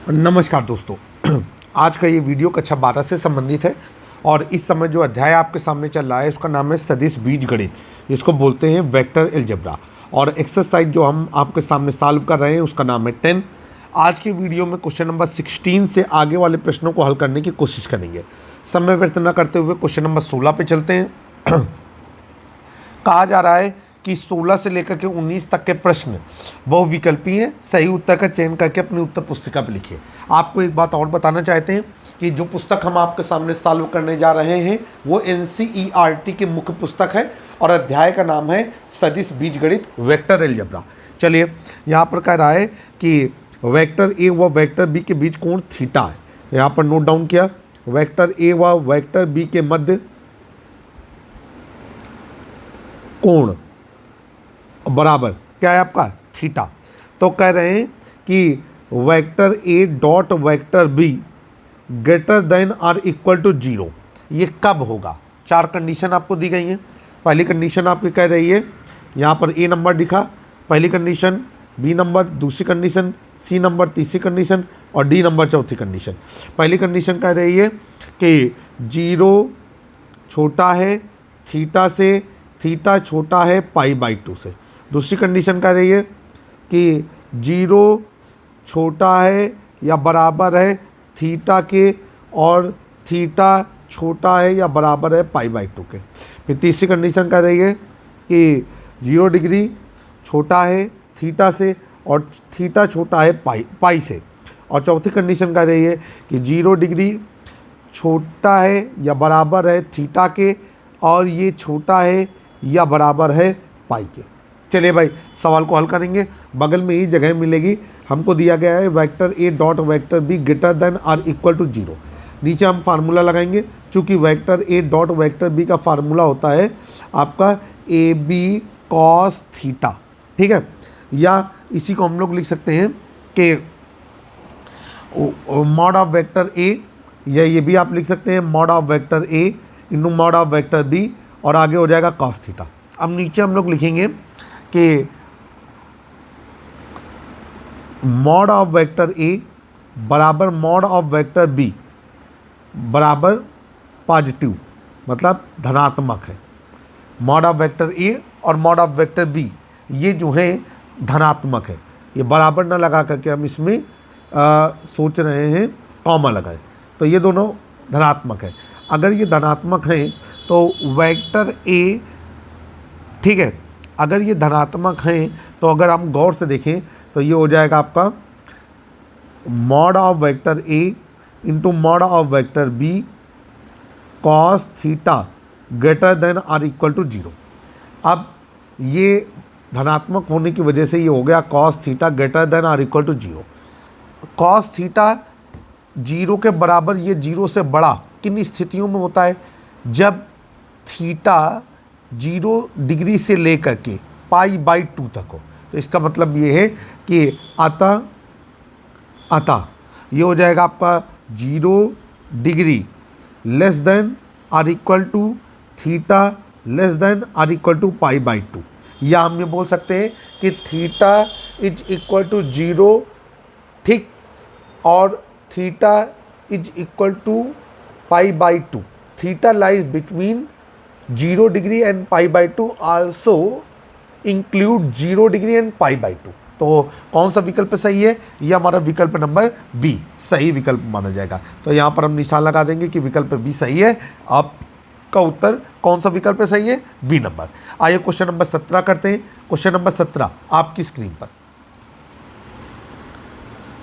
नमस्कार दोस्तों। आज का ये वीडियो कक्षा 12 से संबंधित है और इस समय जो अध्याय आपके सामने चल रहा है उसका नाम है सदिश बीजगणित, जिसको बोलते हैं वेक्टर अलजेब्रा। और एक्सरसाइज जो हम आपके सामने सॉल्व कर रहे हैं उसका नाम है 10। आज के वीडियो में क्वेश्चन नंबर 16 से आगे वाले प्रश्नों को हल करने की कोशिश करेंगे। समय व्यर्थ न करते हुए क्वेश्चन नंबर 16 पे चलते हैं। कहा जा रहा है कि 16 से लेकर के 19 तक के प्रश्न बहुविकल्पी हैं। सही उत्तर का चयन करके अपनी उत्तर पुस्तिका पर लिखिए। आपको एक बात और बताना चाहते हैं कि जो पुस्तक हम आपके सामने सॉल्व करने जा रहे हैं वो NCERT की मुख्य पुस्तक है और अध्याय का नाम है सदिश बीजगणित वेक्टर अलजेब्रा। चलिए, यहाँ पर कह रहा है कि वेक्टर ए व वेक्टर बी के बीच कोण थीटा है। यहाँ पर नोट डाउन किया, वेक्टर ए व वेक्टर बी के मध्य कोण बराबर क्या है आपका थीटा। तो कह रहे हैं कि vector A dot vector B greater than or equal to 0 ये कब होगा। 4 कंडीशन आपको दी गई हैं। पहली कंडीशन आपकी कह रही है, यहाँ पर ए नंबर लिखा, पहली कंडीशन, बी नंबर दूसरी कंडीशन, सी नंबर तीसरी कंडीशन और डी नंबर चौथी कंडीशन। पहली कंडीशन कह रही है कि 0 छोटा है थीटा से, थीटा छोटा है π/2 से। दूसरी कंडीशन कह रही है कि 0 छोटा है या बराबर है थीटा के और थीटा छोटा है या बराबर है π/2 के। फिर तीसरी कंडीशन कह रही है कि 0 डिग्री छोटा है थीटा से और थीटा छोटा है पाई से। और चौथी कंडीशन कह रही है कि 0 डिग्री छोटा है या बराबर है थीटा के और ये छोटा है या बराबर है पाई के। चलिए भाई, सवाल को हल करेंगे। बगल में ही जगह मिलेगी, हमको दिया गया है vector A dot vector B greater than or equal to 0। नीचे हम फार्मूला लगाएंगे, चूँकि vector A dot vector B का फार्मूला होता है आपका ए बी कॉस थीटा, ठीक है। या इसी को हम लोग लिख सकते हैं कि मॉड ऑफ वेक्टर ए, या ये भी आप लिख सकते हैं mod of vector A into mod of vector B और आगे हो जाएगा कॉस थीटा। अब नीचे हम लोग लिखेंगे कि मॉड ऑफ वेक्टर ए बराबर मॉड ऑफ वेक्टर बी बराबर पॉजिटिव, मतलब धनात्मक है। मॉड ऑफ वेक्टर ए और मॉड ऑफ वेक्टर बी ये जो है धनात्मक है। ये बराबर ना लगा करके हम इसमें सोच रहे हैं कॉमा लगाएं, तो ये दोनों धनात्मक है। अगर ये धनात्मक हैं तो वेक्टर ए, ठीक है, अगर ये धनात्मक हैं तो अगर हम गौर से देखें तो ये हो जाएगा आपका mod of vector A into mod of vector B cos theta greater than or equal to 0। अब ये धनात्मक होने की वजह से ये हो गया cos theta greater than or equal to 0। Cos theta 0 के बराबर, ये 0 से बड़ा किन स्थितियों में होता है, जब थीटा 0 डिग्री से लेकर के π/2 तक हो। तो इसका मतलब ये है कि अतः ये हो जाएगा आपका 0 degree less than or equal to theta less than or equal to π/2। या हम ये बोल सकते हैं कि थीटा इज इक्वल टू 0, ठीक, और theta is equal to π/2। Theta lies between 0 degree and π/2 also include 0 degree and π/2। तो कौन सा विकल्प सही है? ये हमारा विकल्प नंबर बी सही विकल्प माना जाएगा। तो यहाँ पर हम निशान लगा देंगे कि विकल्प बी सही है। आपका उत्तर कौन सा विकल्प सही है? B number. आइए क्वेश्चन नंबर 17 करते हैं। क्वेश्चन नंबर 17 आपकी स्क्रीन पर।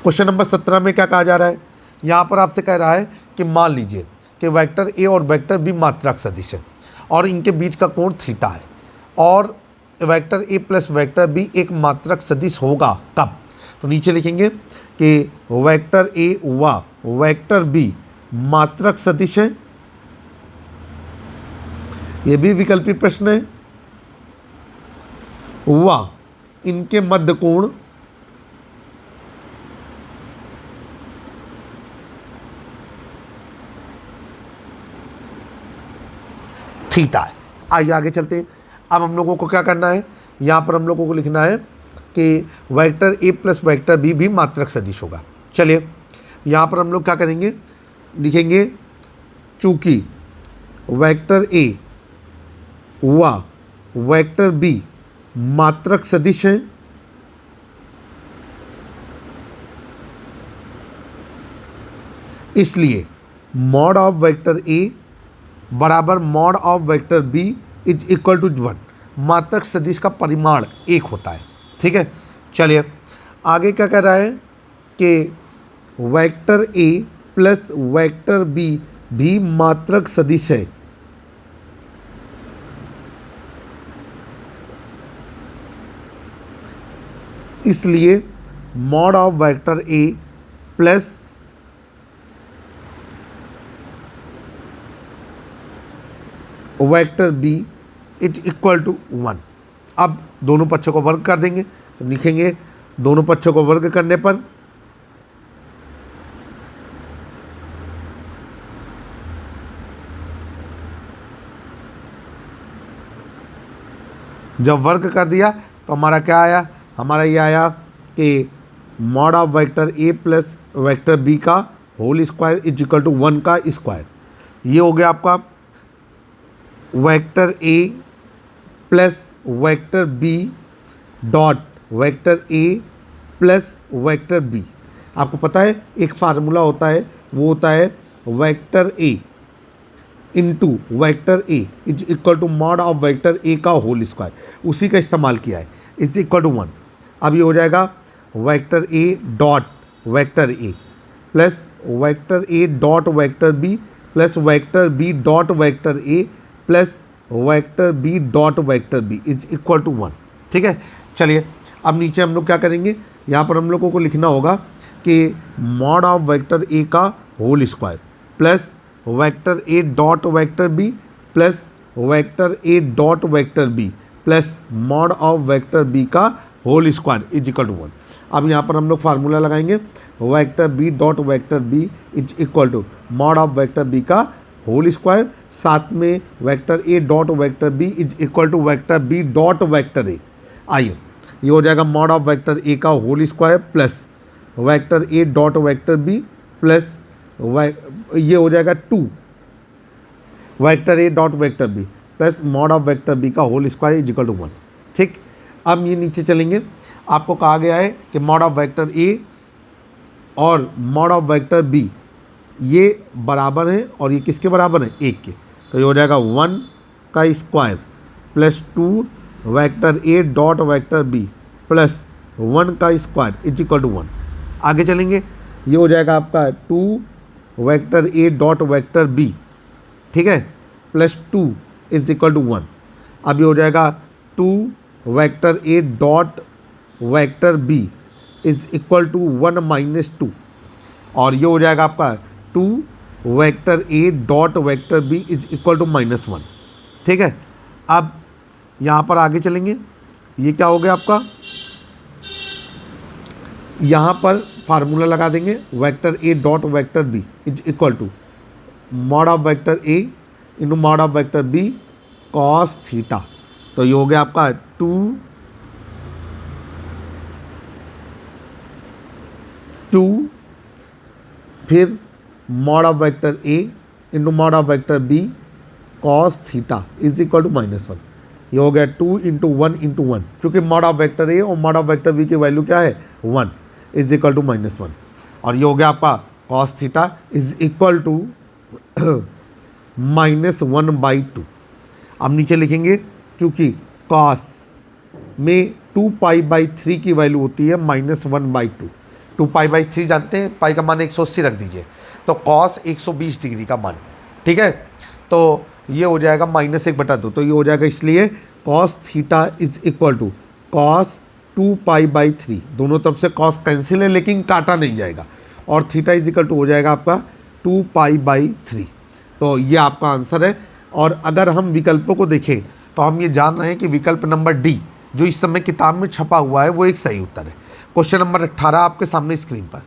क्वेश्चन नंबर 17 में क्या कहा जा रहा है? यहाँ पर आपसे कह रहा है कि मान लीजिए कि वेक्टर ए और वेक्टर बी मात्रक सदिश है और इनके बीच का कोण थीटा है, और vector A plus vector B एक मात्रक सदिश होगा कब। तो नीचे लिखेंगे कि वेक्टर ए व वेक्टर बी मात्रक सदिश है, ये भी विकल्पी प्रश्न है, व इनके मध्य कोण थीटा है। आइए आगे चलते हैं। अब हम लोगों को क्या करना है, यहाँ पर हम लोगों को लिखना है कि vector A plus vector B भी मात्रक सदिश होगा। चलिए, यहाँ पर हम लोग क्या करेंगे, लिखेंगे चूंकि वेक्टर ए व वेक्टर बी मात्रक सदिश हैं, इसलिए मॉड ऑफ वेक्टर ए बराबर mod of vector B is equal to 1। मात्रक सदिश का परिमाण 1 होता है। ठीक है, चलिए आगे क्या कह रहा है कि vector A plus vector B भी मात्रक सदिश है, इसलिए mod of vector A plus vector B is equal to 1। अब दोनों पक्षों को वर्ग कर देंगे, तो लिखेंगे दोनों पक्षों को वर्ग करने पर जब वर्ग कर दिया तो हमारा क्या आया, हमारा ये आया कि mod of vector A plus vector B का whole square is equal to 1 का स्क्वायर। ये हो गया आपका vector A plus vector B dot vector A plus vector B. आपको पता है एक फार्मूला होता है, वो होता है vector A into vector A is equal to mod of vector A का होल स्क्वायर, उसी का इस्तेमाल किया है, इज इक्वल टू 1। अब ये हो जाएगा vector A dot vector A plus vector A dot vector B plus vector B dot vector A plus vector B dot vector B is equal to 1। ठीक है, चलिए अब नीचे हम लोग क्या करेंगे, यहाँ पर हम लोगों को लिखना होगा कि मॉड ऑफ वेक्टर ए का whole square plus vector A dot vector B plus vector A dot vector B plus mod of vector B का whole square is equal to 1। अब यहाँ पर हम लोग फार्मूला लगाएंगे, vector B dot vector B is equal to mod of vector B का whole square, साथ में vector A dot vector B is equal to vector B dot vector A. आइए ये हो जाएगा मॉड ऑफ वेक्टर ए का whole square plus vector A dot vector B plus ये हो जाएगा 2 vector A dot vector B plus mod of vector B का whole square is equal to 1। ठीक, अब ये नीचे चलेंगे, आपको कहा गया है कि मॉड ऑफ वेक्टर ए और मॉड ऑफ वेक्टर बी ये बराबर हैं और ये किसके बराबर हैं, 1 के। तो ये हो जाएगा 1 का square plus 2 vector A dot vector B plus 1 का स्क्वायर इज इक्वल टू 1। आगे चलेंगे, ये हो जाएगा आपका 2 vector A dot vector B, ठीक है, प्लस 2 इज इक्वल टू 1। अब ये हो जाएगा 2 vector A dot vector B is equal to 1 minus 2, और ये हो जाएगा आपका 2 vector A dot vector B is equal to -1। ठीक है, अब यहाँ पर आगे चलेंगे, ये क्या हो गया आपका, यहाँ पर फार्मूला लगा देंगे, vector A dot vector B is equal to mod of vector A into mod of vector B cos theta. तो ये हो गया आपका 2 फिर mod of vector A into mod of vector B cos theta is equal to -1। ये हो गया 2 into 1 into 1, चूँकि मॉड ऑफ वेक्टर ए और मॉड ऑफ वेक्टर बी की वैल्यू क्या है 1 इज इक्वल टू -1, और ये हो गया आपका cos theta is equal to -1/2। अब नीचे लिखेंगे, चूँकि कॉस में 2π/3 की वैल्यू होती है -1/2। 2π/3 जानते हैं, पाई का मान 180 रख दीजिए, तो कॉस 120 डिग्री का मान, ठीक है, तो ये हो जाएगा -1/2। तो ये हो जाएगा, इसलिए cos theta is equal to cos 2π/3, दोनों तरफ से कॉस कैंसिल है लेकिन काटा नहीं जाएगा, और थीटा इज इक्वल टू हो जाएगा आपका 2π/3। तो ये आपका आंसर है। और अगर हम विकल्पों को देखें तो हम ये जान रहे हैं कि विकल्प नंबर डी जो इस समय किताब में छपा हुआ है वो एक सही उत्तर है। क्वेश्चन नंबर 18 आपके सामने स्क्रीन पर।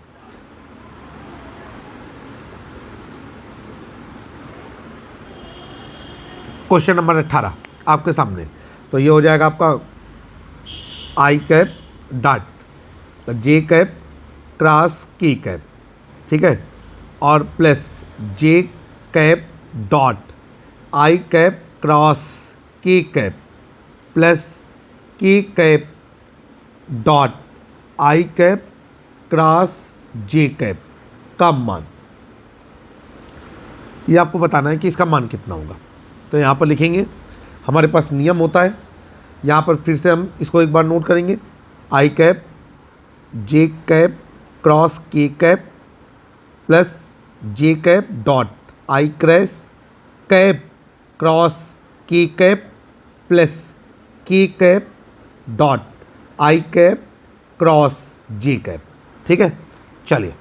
क्वेश्चन नंबर 18 आपके सामने, तो ये हो जाएगा आपका i cap dot j cap cross k cap, ठीक है, और plus J cap dot I cap cross के cap plus K cap dot I cap cross J cap का मान, ये आपको बताना है कि इसका मान कितना होगा। तो यहाँ पर लिखेंगे, हमारे पास नियम होता है, यहाँ पर फिर से हम इसको एक बार नोट करेंगे, आई कैप जे कैप क्रॉस के cap plus J cap dot आई क्रैश कैप क्रॉस के cap plus K cap dot I cap cross J cap. ठीक है, चलिए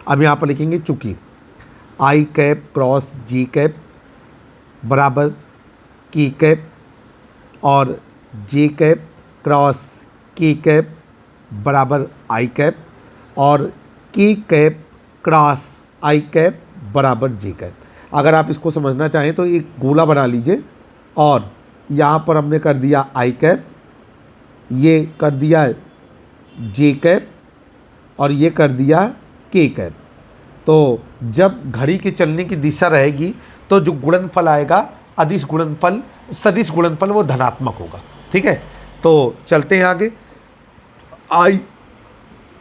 अब यहाँ पर लिखेंगे, चूँकि आई कैप क्रॉस जे कैप बराबर के कैप और जे कैप क्रॉस के कैप बराबर आई कैप और के कैप क्रॉस आई कैप बराबर जे कैप। अगर आप इसको समझना चाहें तो एक गोला बना लीजिए और यहाँ पर हमने कर दिया आई कैप, ये कर दिया जे कैप और ये कर दिया के कैप। तो जब घड़ी के चलने की दिशा रहेगी तो जो गुणनफल आएगा, अदिश गुणनफल, सदिश गुणनफल, वो धनात्मक होगा। ठीक है, तो चलते हैं आगे। आई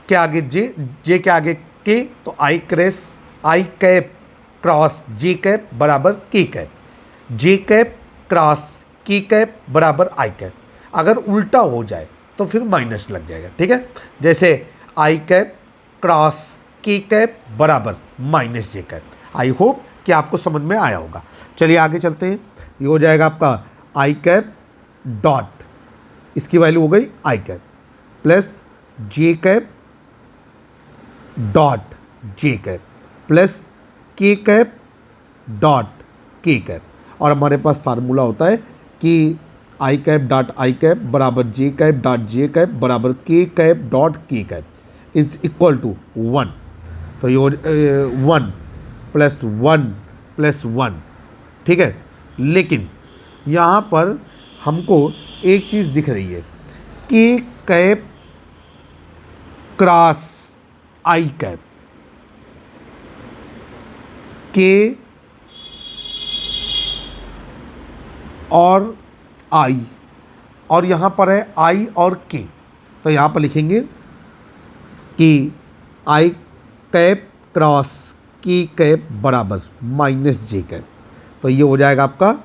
के आगे जे, जे के आगे के, तो आई कैप क्रॉस जे कैप बराबर के कैप, जे कैप क्रॉस के कैप बराबर आई कैप। अगर उल्टा हो जाए तो फिर माइनस लग जाएगा। ठीक है, जैसे आई कैप क्रॉस के कैप बराबर minus J cap. I hope कि आपको समझ में आया होगा। चलिए आगे चलते हैं। ये हो जाएगा आपका आई कैप डॉट, इसकी वैल्यू हो गई I cap plus J cap dot J cap plus K cap dot K cap. और हमारे पास फार्मूला होता है कि I cap dot I cap बराबर J cap dot J cap बराबर K cap dot K cap is equal to 1। तो ये 1 प्लस 1 प्लस 1। ठीक है, लेकिन यहाँ पर हमको एक चीज़ दिख रही है कि कैप क्रॉस आई कैप, के और आई, और यहाँ पर है आई और के। तो यहाँ पर लिखेंगे कि आई कैप क्रॉस के कैप बराबर माइनस जे कैप। तो ये हो जाएगा आपका,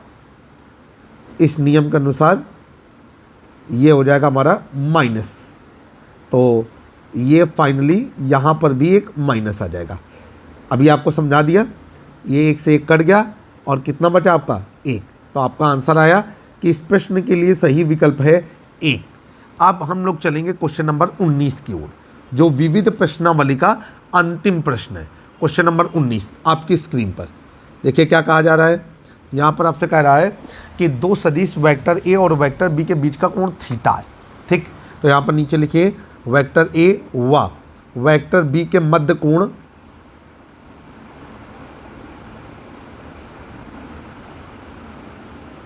इस नियम के अनुसार ये हो जाएगा हमारा माइनस। तो ये फाइनली यहाँ पर भी एक माइनस आ जाएगा। अभी आपको समझा दिया, ये एक से एक कट गया और कितना बचा आपका, एक। तो आपका आंसर आया कि इस प्रश्न के लिए सही विकल्प है एक। अब हम लोग चलेंगे क्वेश्चन नंबर 19 की ओर, जो विविध प्रश्नावली का अंतिम प्रश्न है। क्वेश्चन नंबर 19 आपकी स्क्रीन पर देखिए क्या कहा जा रहा है। यहाँ पर आपसे कह रहा है कि दो सदिश वेक्टर ए और वेक्टर बी के बीच का कोण थीटा है। ठीक, तो यहाँ पर नीचे लिखिए वेक्टर ए व वेक्टर बी के मध्य कोण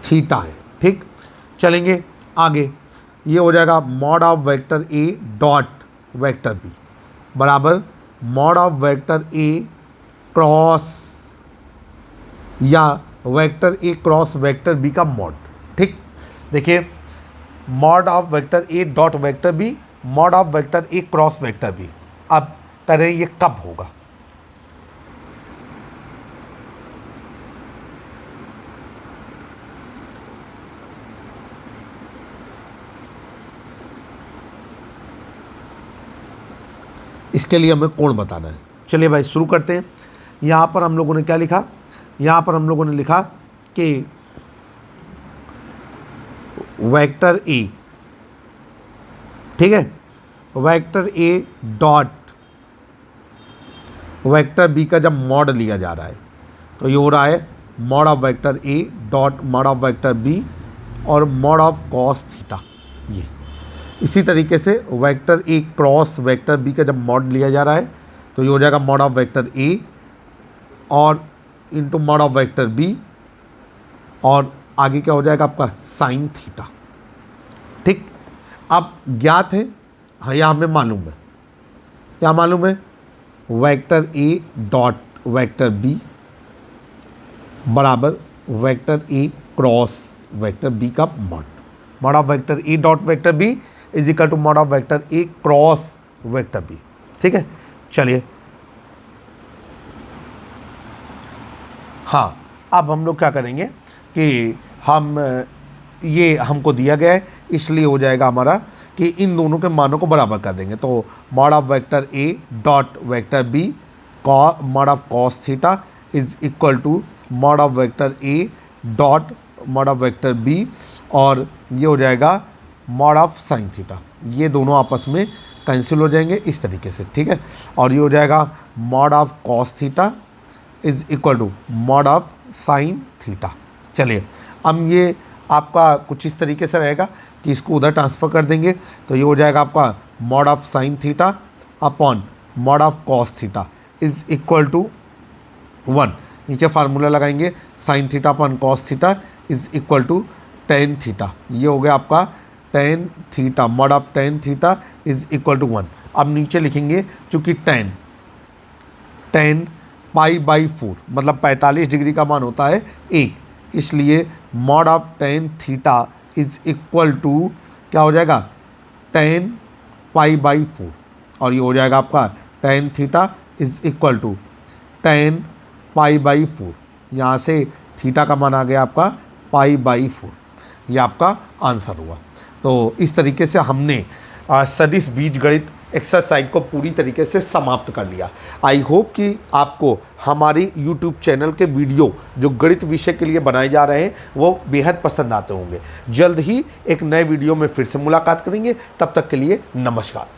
थीटा है। ठीक, चलेंगे आगे। ये हो जाएगा mod of vector A dot vector B बराबर mod of vector A cross या vector A cross vector B का मॉड। ठीक, देखिए mod of vector A dot vector B, mod of vector A cross vector B. अब करें ये कब होगा, इसके लिए हमें कोण बताना है। चलिए भाई शुरू करते हैं। यहाँ पर हम लोगों ने क्या लिखा, यहाँ पर हम लोगों ने लिखा कि वेक्टर ए, ठीक है, vector A dot vector B का जब मॉड लिया जा रहा है तो ये हो रहा है mod of vector A dot mod of vector B और मॉड ऑफ कॉस थीटा। ये इसी तरीके से vector A cross vector B का जब मॉड लिया जा रहा है तो ये हो जाएगा मॉड ऑफ वेक्टर ए और into mod of vector B और आगे क्या हो जाएगा आपका साइन थीटा। ठीक, अब ज्ञात है, हाँ यह हमें मालूम है। क्या मालूम है vector A dot vector B बराबर vector A cross vector B का mod of vector A dot vector B is equal to mod of vector A cross vector B. ठीक है, चलिए हाँ, अब हम लोग क्या करेंगे कि हम ये हमको दिया गया है, इसलिए हो जाएगा हमारा कि इन दोनों के मानों को बराबर कर देंगे। तो mod of vector A dot vector B mod of cos theta is equal to mod of vector A dot mod of vector B, और ये हो जाएगा मॉड ऑफ साइन थीटा। ये दोनों आपस में कैंसिल हो जाएंगे इस तरीके से। ठीक है, और ये हो जाएगा mod of cos theta is equal to mod of sine theta. चलिए अब ये आपका कुछ इस तरीके से रहेगा कि इसको उधर ट्रांसफ़र कर देंगे, तो ये हो जाएगा आपका mod of sine theta upon mod of cos theta is equal to 1। नीचे फार्मूला लगाएंगे, sine theta upon cos theta is equal to tan theta. ये हो गया आपका tan theta, mod of tan theta is equal to 1। अब नीचे लिखेंगे चूँकि टेन पाई बाई 4 मतलब 45 डिग्री का मान होता है 1, इसलिए mod of tan theta is equal to क्या हो जाएगा, टेन पाई बाई 4, और ये हो जाएगा आपका tan theta is equal to tan pi by 4। यहाँ से थीटा का मान आ गया आपका पाई बाई 4, ये आपका आंसर हुआ। तो इस तरीके से हमने सदिश बीजगणित एक्सरसाइज को पूरी तरीके से समाप्त कर लिया। आई होप कि आपको हमारी यूट्यूब चैनल के वीडियो जो गणित विषय के लिए बनाए जा रहे हैं वो बेहद पसंद आते होंगे। जल्द ही एक नए वीडियो में फिर से मुलाकात करेंगे, तब तक के लिए नमस्कार।